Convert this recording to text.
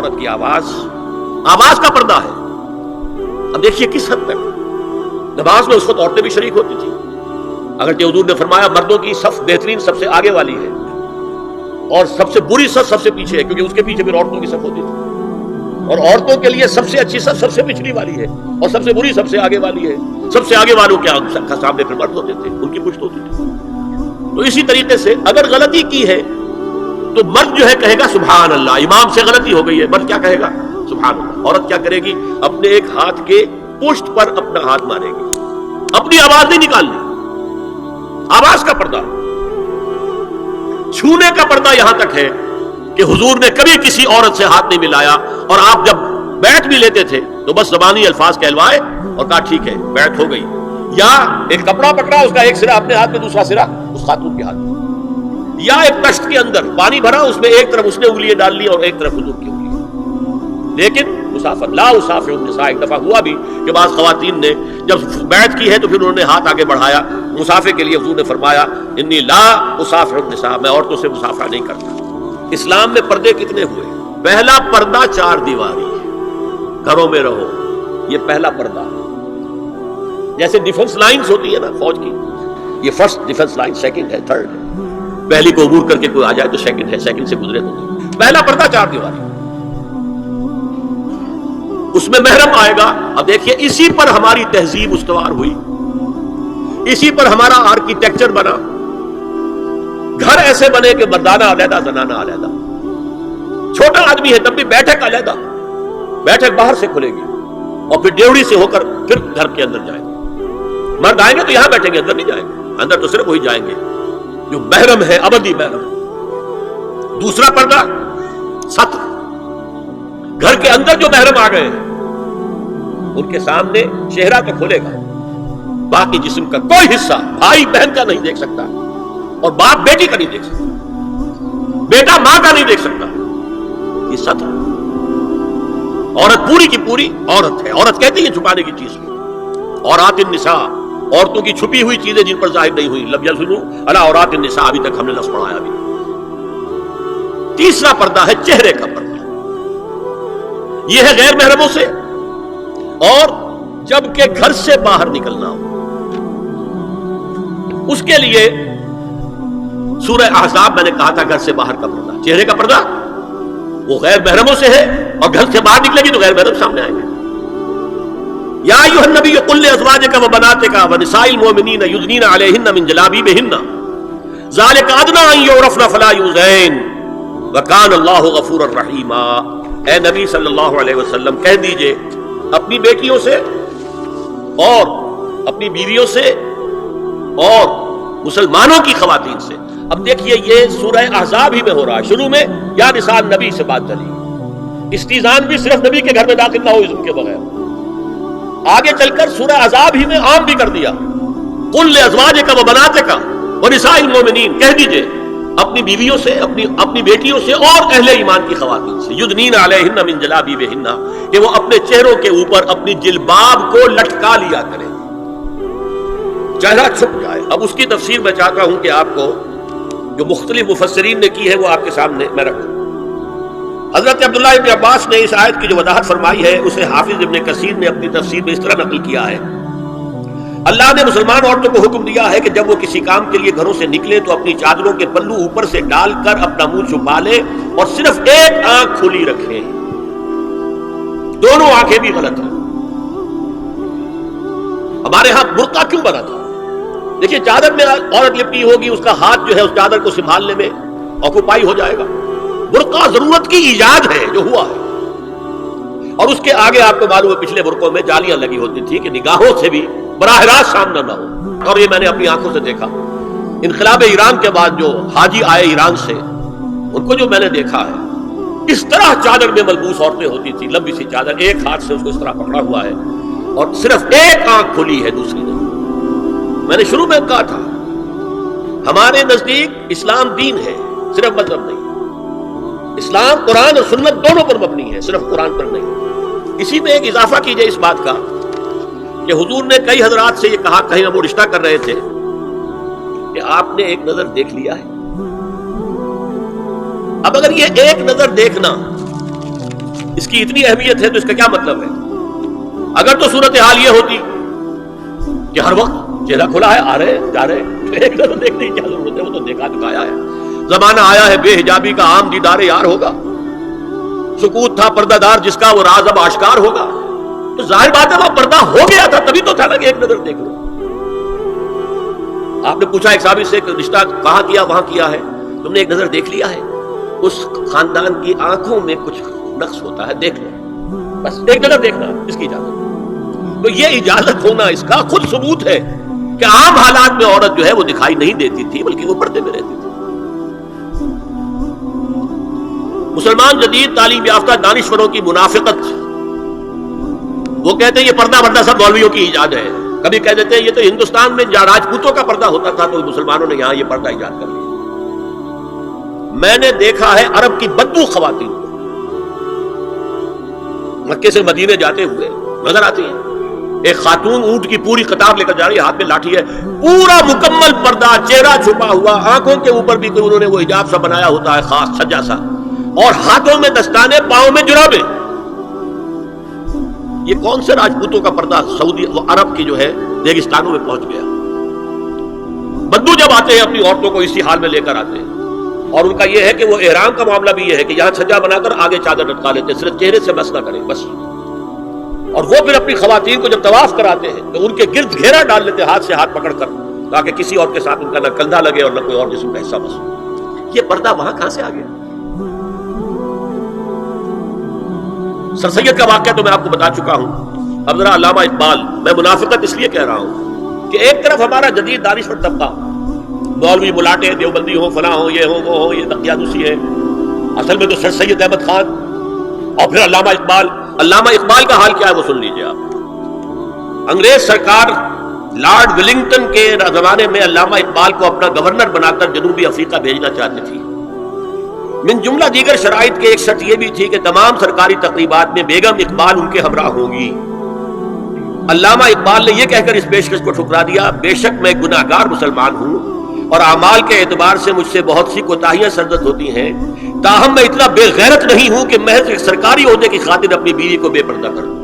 عورت کی آواز کا پردہ ہے. اب دیکھیے کس حد تک نماز میں اس وقت عورتیں بھی شریک ہوتی تھی. اگرچہ حضور نے فرمایا مردوں کی صف بہترین سب سے آگے والی ہے اور سب سے بری صف سب سے پیچھے ہے، کیونکہ اس کے پیچھے پھر عورتوں کی صف ہوتی تھی. اور عورتوں کے لیے سب سے اچھی صف سب سے پچھلی والی ہے اور سب سے بری سب سے آگے والی ہے. سب سے آگے والوں کے سامنے پھر مرد ہوتے تھے، ان کی پشت ہوتی تھی. تو اسی طریقے سے اگر غلطی کی ہے تو مرد جو ہے کہے گا سبحان اللہ. امام سے غلطی ہو گئی ہے، مرد کیا کہے گا؟ سبحان اللہ. عورت کیا کرے گی؟ اپنے ایک ہاتھ کے پشت پر اپنا ہاتھ مارے گی، اپنی آواز نہیں نکالنی. آواز کا پردہ، چھونے کا پردہ یہاں تک ہے کہ حضور نے کبھی کسی عورت سے ہاتھ نہیں ملایا. اور آپ جب بیعت بھی لیتے تھے تو بس زبانی الفاظ کہلوائے اور کہا ٹھیک ہے بیعت ہو گئی. یا ایک کپڑا پکڑا، اس کا ایک سرا اپنے ہاتھ میں دوسرا سرا اس خاتون کے ہاتھ میں. یا ایک کشت کے اندر پانی بھرا، اس میں ایک طرف اس نے انگلیاں ڈال لی اور ایک طرف حضور کی انگلیاں. لیکن مسافر لا اسافر النساء، ایک دفعہ ہوا بھی کہ بعض خواتین نے جب بیعت کی ہے تو پھر انہوں نے ہاتھ آگے بڑھایا مسافر کے لیے. حضور نے فرمایا انی لا اسافر النساء، میں عورتوں سے مسافرہ نہیں کرتا. اسلام میں پردے کتنے ہوئے؟ پہلا پردہ 4 دیواری ہے، گھروں میں رہو، یہ پہلا پردہ ہے. جیسے ڈیفنس لائنز ہوتی ہے نا فوج کی، یہ فرسٹ ڈیفنس لائن، سیکنڈ ہے، تھرڈ ہے. پہلی کو عبور کر کے کوئی آ جائے تو سیکنڈ ہے، سیکنڈ سے گزرے تو نہیں. پہلا پردہ 4 دیواری، اس میں محرم آئے گا. اب دیکھیے اسی پر ہماری تہذیب استوار ہوئی، اسی پر ہمارا آرکیٹیکچر بنا. گھر ایسے بنے کہ مردانہ علیحدہ، زنانہ علیحدہ. چھوٹا آدمی ہے تب بھی بیٹھک علیحدہ، بیٹھک باہر سے کھلے گی اور پھر ڈیوڑی سے ہو کر پھر گھر کے اندر جائیں گے. مرد آئیں گے تو یہاں بیٹھیں گے، اندر نہیں جائیں گے. اندر تو صرف وہی جائیں گے جو محرم ہے، ابدی محرم. دوسرا پردہ ستر، گھر کے اندر جو محرم آ گئے ہیں ان کے سامنے چہرہ تو کھلے گا، باقی جسم کا کوئی حصہ بھائی بہن کا نہیں دیکھ سکتا، اور باپ بیٹی کا نہیں دیکھ سکتا، بیٹا ماں کا نہیں دیکھ سکتا. یہ ستر. عورت پوری کی پوری عورت ہے. عورت کہتی ہے چھپانے کی چیز کو. عورات النساء، عورتوں کی چھپی ہوئی چیزیں جن پر ظاہر نہیں ہوئی. لم یظہروا علی عورات النساء، ابھی تک ہم نے لفظ پڑھایا بھی. تیسرا پردہ ہے چہرے کا پردہ. یہ ہے غیر محرموں سے، اور جب کہ گھر سے باہر نکلنا ہو اس کے لیے سورہ احزاب میں نے کہا تھا گھر سے باہر کا پردہ. چہرے کا پردہ وہ غیر محرموں سے ہے، اور گھر سے باہر نکلے گی تو غیر محرم سامنے آئیں گے. یا ایھا النبی قل لازواجک وبناتک ونساء المؤمنین یدنین علیہن من جلابیبہن ذلک ادنی ان یعرفن فلا یؤذین وکان اللہ غفورا رحیما. اے نبی صلی اللہ علیہ وسلم کہہ دیجئے اپنی بیٹیوں سے اور اپنی بیویوں سے اور مسلمانوں کی خواتین سے. اب دیکھیے یہ سورہ احزاب ہی میں ہو رہا ہے. شروع میں یا نساء نبی سے بات چلی، استئذان بھی صرف نبی کے گھر میں داخل نہ ہو اذن کے بغیر. آگے چل کر سورہ احزاب ہی میں عام بھی کر دیا. قل لازواجک وبناتک ونساء المؤمنین، کہہ دیجئے اپنی بیویوں سے، اپنی بیٹیوں سے اور اہل ایمان کی خواتین سے، یدنین علیہن من جلابیبہن، کہ وہ اپنے چہروں کے اوپر اپنی جلباب کو لٹکا لیا کریں، چہرہ چھپ جائے. اب اس کی تفسیر میں چاہتا ہوں کہ آپ کو جو مختلف مفسرین نے کی ہے وہ آپ کے سامنے میں رکھوں. حضرت عبداللہ ابن عباس نے اس آیت کی جو وضاحت فرمائی ہے اسے حافظ ابن کثیر نے اپنی تفسیر میں اس طرح نقل کیا ہے. اللہ نے مسلمان عورتوں کو حکم دیا ہے کہ جب وہ کسی کام کے لیے گھروں سے نکلے تو اپنی چادروں کے پلو اوپر سے ڈال کر اپنا منہ چھپا لے اور صرف ایک آنکھ کھلی رکھے. دونوں آنکھیں بھی غلط ہیں. ہمارے ہاں برقع کیوں بنا تھا؟ دیکھیے چادر میں عورت لپٹی ہوگی، اس کا ہاتھ جو ہے اس چادر کو سنبھالنے میں آکوپائی ہو جائے گا. برقع ضرورت کی ایجاد ہے جو ہوا ہے. اور اس کے آگے آپ کو معلوم ہے پچھلے برقعوں میں جالیاں لگی ہوتی تھی کہ نگاہوں سے بھی براہ راست سامنا نہ ہو. اور یہ میں نے اپنی آنکھوں سے دیکھا. انقلاب ایران کے بعد جو حاجی آئے ایران سے، ان کو جو میں نے دیکھا ہے اس طرح چادر میں ملبوس عورتیں ہوتی تھی، لمبی سی چادر، ایک ہاتھ سے اس کو اس طرح پکڑا ہوا ہے اور صرف ایک آنکھ کھلی ہے دوسری نہیں. میں نے شروع میں کہا تھا ہمارے نزدیک اسلام دین ہے، صرف مذہب نہیں. اسلام قرآن اور سنت دونوں پر مبنی ہے، صرف قرآن پر نہیں. اسی میں ایک اضافہ کیجئے اس بات کا کہ حضور نے کئی حضرات سے یہ کہا، کہیں وہ رشتہ کر رہے تھے، کہ آپ نے ایک نظر دیکھ لیا ہے. اب اگر یہ ایک نظر دیکھنا اس کی اتنی اہمیت ہے تو اس کا کیا مطلب ہے؟ اگر تو صورتحال یہ ہوتی کہ ہر وقت چہرہ کھلا ہے، آ رہے جا رہے، ایک نظر دیکھنے کی کیا ضرورت ہے؟ وہ تو دیکھا دکھایا ہے. زمانہ آیا ہے بے حجابی کا، عام دیدار یار ہوگا. سکوت تھا پردہ دار جس کا، وہ راز اب آشکار ہوگا. تو ظاہر بات ہے وہ پردہ ہو گیا تھا، تبھی تو تھا نا کہ ایک نظر دیکھ لو. آپ نے پوچھا ایک صحابی سے کہ رشتہ کہاں کیا؟ وہاں کیا ہے. تم نے ایک نظر دیکھ لیا ہے؟ اس خاندان کی آنکھوں میں کچھ نقص ہوتا ہے، دیکھ لو، بس ایک نظر دیکھنا اس کی اجازت. تو یہ اجازت ہونا اس کا خود ثبوت ہے کہ عام حالات میں عورت جو ہے وہ دکھائی نہیں دیتی تھی، بلکہ وہ پردے میں رہتی تھی. مسلمان جدید تعلیم یافتہ دانشوروں کی منافقت، وہ کہتے ہیں یہ پردہ وردہ سب مولویوں کی ایجاد ہے. کبھی کہہ دیتے ہیں یہ تو ہندوستان میں راجپوتوں کا پردہ ہوتا تھا تو مسلمانوں نے یہاں یہ پردہ ایجاد کر لیا. میں نے دیکھا ہے عرب کی بدبو خواتین کو مکے سے مدینے جاتے ہوئے نظر آتی ہیں. ایک خاتون اونٹ کی پوری قطار لے کر جا رہی ہے، ہاتھ میں لاٹھی ہے، پورا مکمل پردہ، چہرہ چھپا ہوا، آنکھوں کے اوپر بھی انہوں نے وہ حجاب سا بنایا ہوتا ہے خاص سجا سا، اور ہاتھوں میں دستانے، پاؤں میں جرابیں. یہ کون سے راجپوتوں کا پردہ سعودی وہ عرب کی جو ہے ریگستانوں میں پہنچ گیا. بدو جب آتے ہیں اپنی عورتوں کو اسی حال میں لے کر آتے ہیں، اور ان کا یہ ہے کہ وہ احرام کا معاملہ بھی یہ ہے کہ یہاں چھجا بنا کر آگے چادر لٹکا لیتے ہیں، صرف چہرے سے مس نہ کریں بس. اور وہ پھر اپنی خواتین کو جب طواف کراتے ہیں تو ان کے گرد گھیرا ڈال لیتے ہیں ہاتھ سے ہاتھ پکڑ کر، تاکہ کسی اور کے ساتھ ان کا نہ کندھا لگے اور نہ کوئی اور جسم کا حصہ بس. یہ پردہ وہاں کہاں سے آ گیا؟ سر سید کا واقعہ تو میں آپ کو بتا چکا ہوں. اب ذرا علامہ اقبال، میں منافقت اس لیے کہہ رہا ہوں کہ ایک طرف ہمارا جدید دانشور طبقہ، مولوی ملاٹے دیوبندی ہو، فلاں ہو، یہ ہو وہ ہو، یہ تقیادوسی ہے، اصل میں تو سر سید احمد خان، اور پھر علامہ اقبال. علامہ اقبال کا حال کیا ہے وہ سن لیجیے آپ. انگریز سرکار لارڈ ولنگٹن کے زمانے میں علامہ اقبال کو اپنا گورنر بنا کر جنوبی افریقہ بھیجنا چاہتی تھی. من جملہ دیگر شرائط کے ایک شرط یہ بھی تھی کہ تمام سرکاری تقریبات میں بیگم اقبال ان کے ہمراہ ہوگی. علامہ اقبال نے یہ کہہ کر اس پیشکش کو ٹھکرا دیا، بے شک میں گناہگار مسلمان ہوں اور اعمال کے اعتبار سے مجھ سے بہت سی کوتاہیاں سرزد ہوتی ہیں، تاہم میں اتنا بے غیرت نہیں ہوں کہ محض ایک سرکاری عہدے کی خاطر اپنی بیوی کو بے پردہ کروں.